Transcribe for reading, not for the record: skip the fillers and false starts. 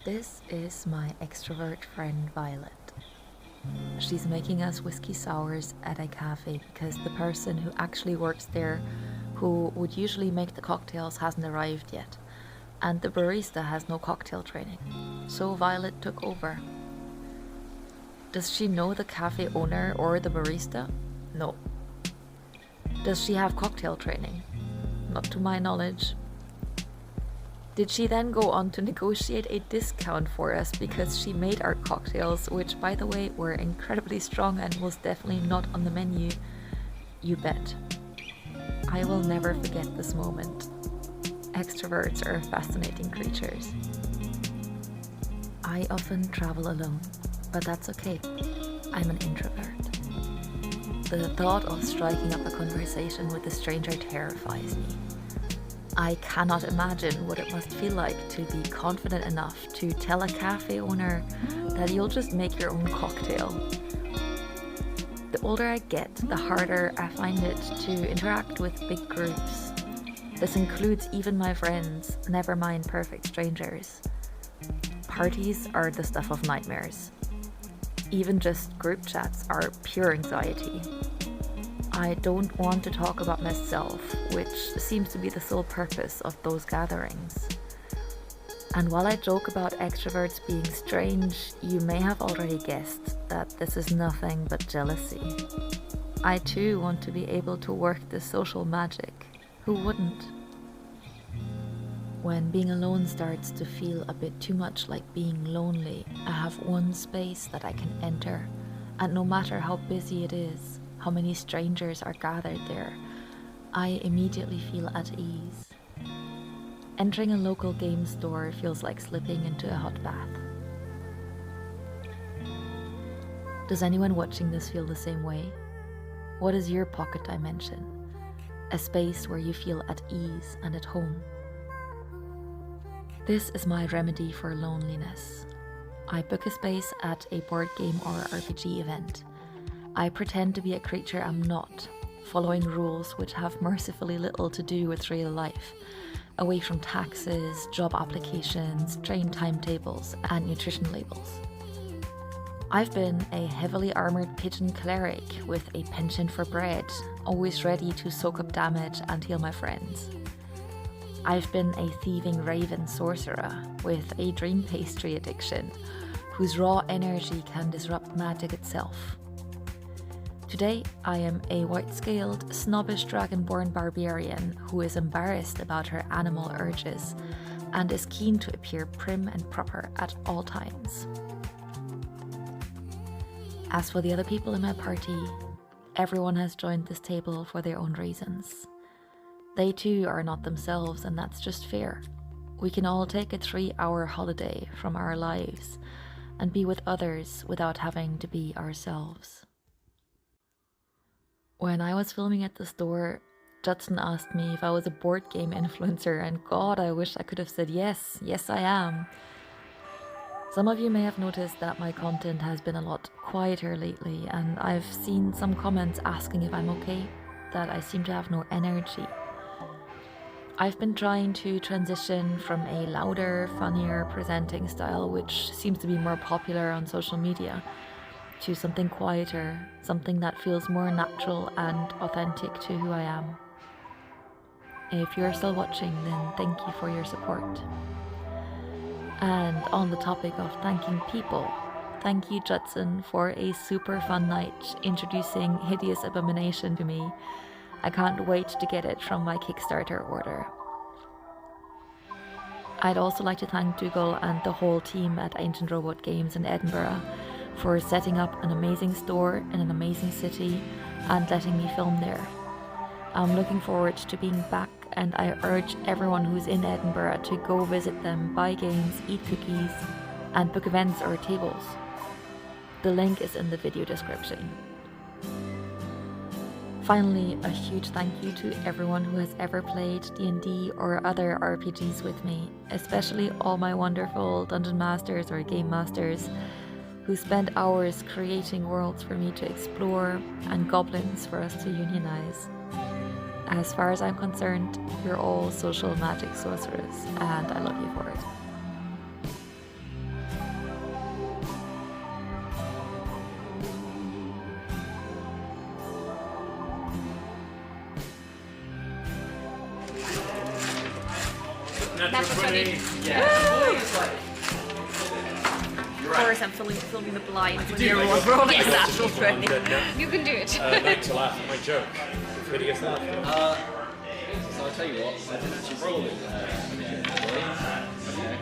This is my extrovert friend Violet. She's making us whiskey sours at a cafe because the person who actually works there, who would usually make the cocktails, hasn't arrived yet, and the barista has no cocktail training. So Violet took over. Does she know the cafe owner or the barista? No. Does she have cocktail training? Not to my knowledge. Did she then go on to negotiate a discount for us because she made our cocktails, which, by the way, were incredibly strong and was definitely not on the menu? You bet. I will never forget this moment. Extroverts are fascinating creatures. I often travel alone, but that's okay. I'm an introvert. The thought of striking up a conversation with a stranger terrifies me. I cannot imagine what it must feel like to be confident enough to tell a cafe owner that you'll just make your own cocktail. The older I get, the harder I find it to interact with big groups. This includes even my friends, never mind perfect strangers. Parties are the stuff of nightmares. Even just group chats are pure anxiety. I don't want to talk about myself, which seems to be the sole purpose of those gatherings. And while I joke about extroverts being strange, you may have already guessed that this is nothing but jealousy. I too want to be able to work this social magic. Who wouldn't? When being alone starts to feel a bit too much like being lonely, I have one space that I can enter, and no matter how busy it is, how many strangers are gathered there, I immediately feel at ease. Entering a local game store feels like slipping into a hot bath. Does anyone watching this feel the same way? What is your pocket dimension? A space where you feel at ease and at home. This is my remedy for loneliness. I book a space at a board game or RPG event. I pretend to be a creature I'm not, following rules which have mercifully little to do with real life, away from taxes, job applications, train timetables, and nutrition labels. I've been a heavily armoured pigeon cleric with a penchant for bread, always ready to soak up damage and heal my friends. I've been a thieving raven sorcerer with a dream pastry addiction, whose raw energy can disrupt magic itself. Today, I am a white-scaled, snobbish dragonborn barbarian who is embarrassed about her animal urges and is keen to appear prim and proper at all times. As for the other people in my party, everyone has joined this table for their own reasons. They too are not themselves, and that's just fair. We can all take a 3-hour holiday from our lives and be with others without having to be ourselves. When I was filming at the store, Judson asked me if I was a board game influencer, and God, I wish I could have said yes. Yes, I am. Some of you may have noticed that my content has been a lot quieter lately, and I've seen some comments asking if I'm okay, that I seem to have no energy. I've been trying to transition from a louder, funnier presenting style, which seems to be more popular on social media, to something quieter, something that feels more natural and authentic to who I am. If you're still watching, then thank you for your support. And on the topic of thanking people, thank you, Judson, for a super fun night introducing Hideous Abomination to me. I can't wait to get it from my Kickstarter order. I'd also like to thank Dougal and the whole team at Ancient Robot Games in Edinburgh for setting up an amazing store in an amazing city and letting me film there. I'm looking forward to being back, and I urge everyone who's in Edinburgh to go visit them, buy games, eat cookies, and book events or tables. The link is in the video description. Finally, a huge thank you to everyone who has ever played D&D or other RPGs with me, especially all my wonderful Dungeon Masters or Game Masters who spent hours creating worlds for me to explore and goblins for us to unionize. As far as I'm concerned, you're all social magic sorcerers, and I love you for it. Natural 20. Yeah. Of course, I'm filming the blinds when you're rolling a natural 20. You can do it. Like to laugh at my joke. Who do you guess that? So I'll tell you what, I didn't actually roll it. Okay.